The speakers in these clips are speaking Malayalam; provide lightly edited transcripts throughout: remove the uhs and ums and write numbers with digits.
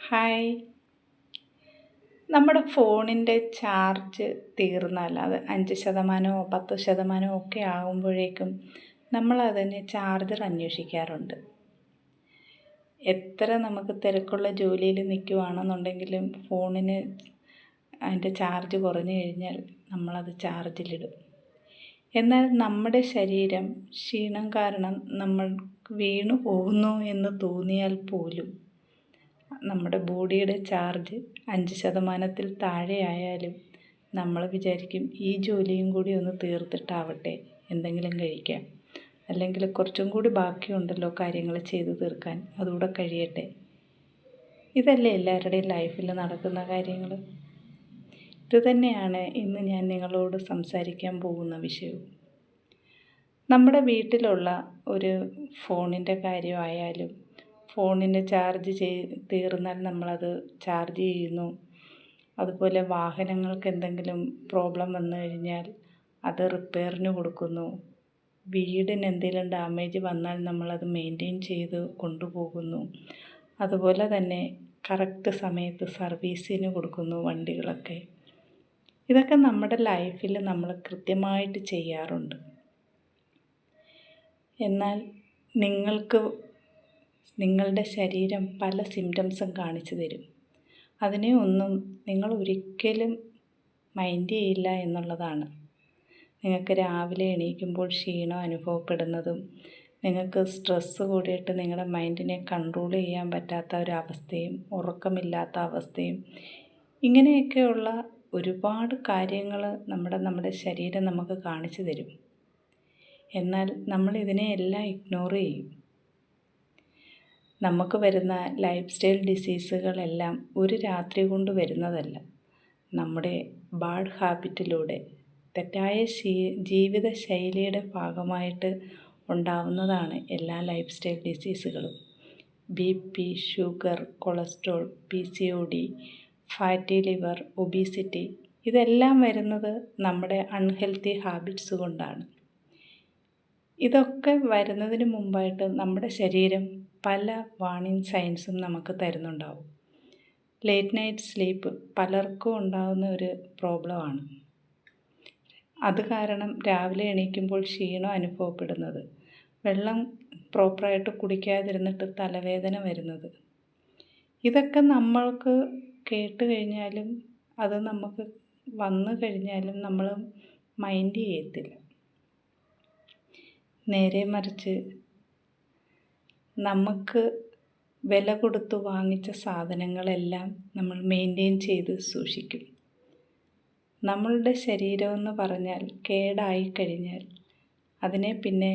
ഹായ്. നമ്മുടെ ഫോണിൻ്റെ ചാർജ് തീർന്നാൽ അത് 5% 10% ഒക്കെ ആകുമ്പോഴേക്കും നമ്മളതിന് ചാർജർ അന്വേഷിക്കാറുണ്ട്. എത്ര നമുക്ക് തിരക്കുള്ള ജോലിയിൽ നിൽക്കുകയാണെന്നുണ്ടെങ്കിലും ഫോണിന് അതിൻ്റെ ചാർജ് കുറഞ്ഞു കഴിഞ്ഞാൽ നമ്മളത് ചാർജിലിടും. എന്നാൽ നമ്മുടെ ശരീരം ക്ഷീണം കാരണം നമ്മൾ വീണു പോകുന്നു എന്ന് തോന്നിയാൽ പോലും നമ്മുടെ ബോഡിയുടെ ചാർജ് 5%-ത്തിൽ താഴെയായാലും നമ്മൾ വിചാരിക്കും ഈ ജോലിയും കൂടി ഒന്ന് തീർത്തിട്ടാവട്ടെ, എന്തെങ്കിലും കഴിക്കാം, അല്ലെങ്കിൽ കുറച്ചും കൂടി ബാക്കിയുണ്ടല്ലോ കാര്യങ്ങൾ ചെയ്തു തീർക്കാൻ, അതുകൂടെ കഴിയട്ടെ. ഇതല്ലേ എല്ലാവരുടെയും ലൈഫിൽ നടക്കുന്ന കാര്യങ്ങൾ. ഇതുതന്നെയാണ് ഇന്ന് ഞാൻ നിങ്ങളോട് സംസാരിക്കാൻ പോകുന്ന വിഷയവും. നമ്മുടെ വീട്ടിലുള്ള ഒരു ഫോണിൻ്റെ കാര്യമായാലും ഫോണിൻ്റെ ചാർജ് തീർന്നാൽ നമ്മളത് ചാർജ് ചെയ്യുന്നു. അതുപോലെ വാഹനങ്ങൾക്ക് എന്തെങ്കിലും പ്രോബ്ലം വന്നു കഴിഞ്ഞാൽ അത് റിപ്പയറിന് കൊടുക്കുന്നു. വീടിന് എന്തെങ്കിലും ഡാമേജ് വന്നാൽ നമ്മളത് മെയിൻറ്റെയിൻ ചെയ്ത് കൊണ്ടുപോകുന്നു. അതുപോലെ തന്നെ കറക്റ്റ് സമയത്ത് സർവീസിന് കൊടുക്കുന്നു വണ്ടികളൊക്കെ. ഇതൊക്കെ നമ്മുടെ ലൈഫിൽ നമ്മൾ കൃത്യമായിട്ട് ചെയ്യാറുണ്ട്. എന്നാൽ നിങ്ങളുടെ ശരീരം പല സിംറ്റംസും കാണിച്ചു തരും. അതിനെ ഒന്നും നിങ്ങൾ ഒരിക്കലും മൈൻഡ് ചെയ്യില്ല എന്നുള്ളതാണ്. നിങ്ങൾക്ക് രാവിലെ എണീക്കുമ്പോൾ ക്ഷീണം അനുഭവപ്പെടുന്നതും, നിങ്ങൾക്ക് സ്ട്രെസ്സ് കൂടിയിട്ട് നിങ്ങളുടെ മൈൻഡിനെ കൺട്രോൾ ചെയ്യാൻ പറ്റാത്ത ഒരവസ്ഥയും, ഉറക്കമില്ലാത്ത അവസ്ഥയും, ഇങ്ങനെയൊക്കെയുള്ള ഒരുപാട് കാര്യങ്ങൾ നമ്മുടെ ശരീരം നമുക്ക് കാണിച്ചു തരും. എന്നാൽ നമ്മൾ ഇതിനെയെല്ലാം ഇഗ്നോർ ചെയ്യും. നമുക്ക് വരുന്ന ലൈഫ് സ്റ്റൈൽ ഡിസീസുകളെല്ലാം ഒരു രാത്രി കൊണ്ട് വരുന്നതല്ല. നമ്മുടെ ബാഡ് ഹാബിറ്റിലൂടെ, തെറ്റായ ജീവിത ശൈലിയുടെ ഭാഗമായിട്ട് ഉണ്ടാവുന്നതാണ് എല്ലാ ലൈഫ് സ്റ്റൈൽ ഡിസീസുകളും. BP, sugar, cholesterol, PCOD, fatty liver, obesity, ഇതെല്ലാം വരുന്നത് നമ്മുടെ അൺഹെൽത്തി ഹാബിറ്റ്സ് കൊണ്ടാണ്. ഇതൊക്കെ വരുന്നതിന് മുമ്പായിട്ട് നമ്മുടെ ശരീരം പല വാർണിംഗ് സൈൻസും നമുക്ക് തരുന്നുണ്ടാവും. ലേറ്റ് നൈറ്റ് സ്ലീപ്പ് പലർക്കും ഉണ്ടാകുന്ന ഒരു പ്രോബ്ലമാണ്. അത് കാരണം രാവിലെ എണീക്കുമ്പോൾ ക്ഷീണം അനുഭവപ്പെടുന്നത്, വെള്ളം പ്രോപ്പറായിട്ട് കുടിക്കാതിരുന്നിട്ട് തലവേദന വരുന്നത്, ഇതൊക്കെ നമ്മൾക്ക് കേട്ട് കഴിഞ്ഞാലും അത് നമുക്ക് വന്നു കഴിഞ്ഞാലും നമ്മൾ മൈൻഡ് ചെയ്യത്തില്ല. നേരെ മറിച്ച് നമുക്ക് വില കൊടുത്തു വാങ്ങിച്ച സാധനങ്ങളെല്ലാം നമ്മൾ മെയിൻറ്റെയിൻ ചെയ്ത് സൂക്ഷിക്കും. നമ്മളുടെ ശരീരമെന്ന് പറഞ്ഞാൽ കേടായി കഴിഞ്ഞാൽ അതിനെ പിന്നെ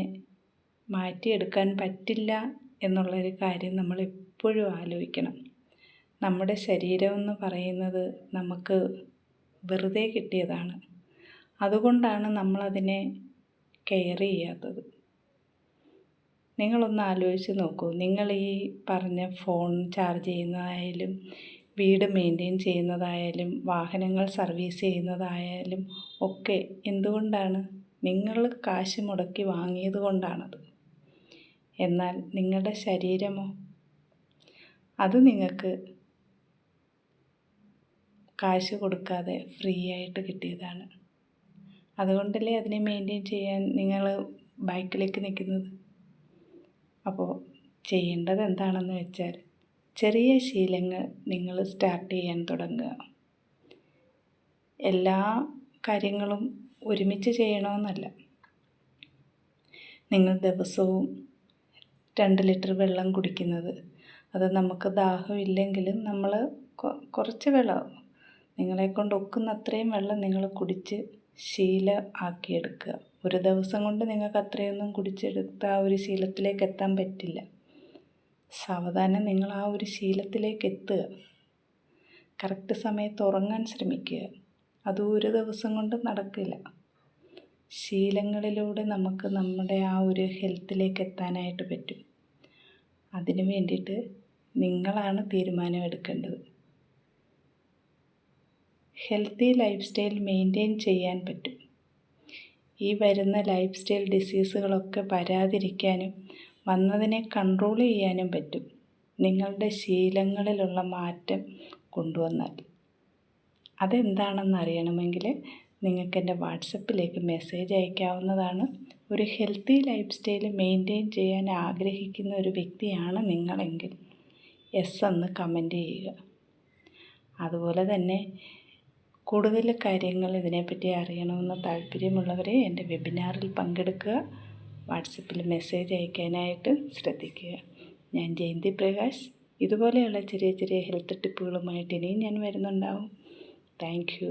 മാറ്റിയെടുക്കാൻ പറ്റില്ല എന്നുള്ളൊരു കാര്യം നമ്മൾ എപ്പോഴും ആലോചിക്കണം. നമ്മുടെ ശരീരമെന്ന് പറയുന്നത് നമുക്ക് വെറുതെ കിട്ടിയതാണ്. അതുകൊണ്ടാണ് നമ്മളതിനെ കെയർ ചെയ്യാത്തത്. നിങ്ങളൊന്ന് ആലോചിച്ച് നോക്കൂ. നിങ്ങൾ ഈ പറഞ്ഞ ഫോൺ ചാർജ് ചെയ്യുന്നതായാലും, വീട് മെയിൻറ്റെയിൻ ചെയ്യുന്നതായാലും, വാഹനങ്ങൾ സർവീസ് ചെയ്യുന്നതായാലും ഒക്കെ എന്തുകൊണ്ടാണ്? നിങ്ങൾ കാശ് മുടക്കി വാങ്ങിയത് കൊണ്ടാണത്. എന്നാൽ നിങ്ങളുടെ ശരീരമോ? അത് നിങ്ങൾക്ക് കാശ് കൊടുക്കാതെ ഫ്രീ ആയിട്ട് കിട്ടിയതാണ്. അതുകൊണ്ടല്ലേ അതിനെ മെയിൻറ്റെയിൻ ചെയ്യാൻ നിങ്ങൾ ബാക്കിലേക്ക് നിൽക്കുന്നത്. അപ്പോൾ ചെയ്യേണ്ടത് എന്താണെന്ന് വെച്ചാൽ, ചെറിയ ശീലങ്ങൾ നിങ്ങൾ സ്റ്റാർട്ട് ചെയ്യാൻ തുടങ്ങുക. എല്ലാ കാര്യങ്ങളും ഒരുമിച്ച് ചെയ്യണമെന്നല്ല. നിങ്ങൾ ദിവസവും 2 ലിറ്റർ വെള്ളം കുടിക്കുന്നത്, അത് നമുക്ക് ദാഹമില്ലെങ്കിലും നമ്മൾ കുറച്ച് വെള്ളം, നിങ്ങളെക്കൊണ്ട് ഒക്കുന്ന അത്രയും വെള്ളം നിങ്ങൾ കുടിച്ച് ശീലം ആക്കിയെടുക്കുക. ഒരു ദിവസം കൊണ്ട് നിങ്ങൾക്ക് അത്രയൊന്നും കുടിച്ചെടുത്ത ആ ഒരു ശീലത്തിലേക്ക് എത്താൻ പറ്റില്ല. സാവധാനം നിങ്ങൾ ആ ഒരു ശീലത്തിലേക്ക് എത്തുക. കറക്റ്റ് സമയത്ത് ഉറങ്ങാൻ ശ്രമിക്കുക. അതും ഒരു ദിവസം കൊണ്ട് നടക്കില്ല. ശീലങ്ങളിലൂടെ നമുക്ക് നമ്മുടെ ആ ഒരു ഹെൽത്തിലേക്ക് എത്താനായിട്ട് പറ്റും. അതിനു വേണ്ടിയിട്ട് നിങ്ങളാണ് തീരുമാനം എടുക്കേണ്ടത്. ഹെൽത്തി ലൈഫ് സ്റ്റൈൽ മെയിൻറ്റെയിൻ ചെയ്യാൻ പറ്റും. ഈ വരുന്ന ലൈഫ് സ്റ്റൈൽ ഡിസീസുകളൊക്കെ വരാതിരിക്കാനും വന്നതിനെ കൺട്രോൾ ചെയ്യാനും പറ്റും. നിങ്ങളുടെ ശീലങ്ങളിലുള്ള മാറ്റം കൊണ്ടുവന്നാൽ. അതെന്താണെന്ന് അറിയണമെങ്കിൽ നിങ്ങൾക്ക് എൻ്റെ വാട്സപ്പിലേക്ക് മെസ്സേജ് അയക്കാവുന്നതാണ്. ഒരു ഹെൽത്തി ലൈഫ് സ്റ്റൈൽ മെയിൻറ്റെയിൻ ചെയ്യാൻ ആഗ്രഹിക്കുന്ന ഒരു വ്യക്തിയാണ് നിങ്ങളെങ്കിൽ യെസ് എന്ന് കമൻറ്റ് ചെയ്യുക. അതുപോലെ തന്നെ കൂടുതൽ കാര്യങ്ങൾ ഇതിനെപ്പറ്റി അറിയണമെന്ന് താല്പര്യമുള്ളവരെ എൻ്റെ വെബിനാറിൽ പങ്കെടുക്കുക. വാട്സപ്പിൽ മെസ്സേജ് അയക്കാനായിട്ട് ശ്രദ്ധിക്കുക. ഞാൻ ജയന്തി പ്രകാശ്. ഇതുപോലെയുള്ള ചെറിയ ചെറിയ ഹെൽത്ത് ടിപ്പുകളുമായിട്ട് ഇനിയും ഞാൻ വരുന്നുണ്ടാവും. Thank you.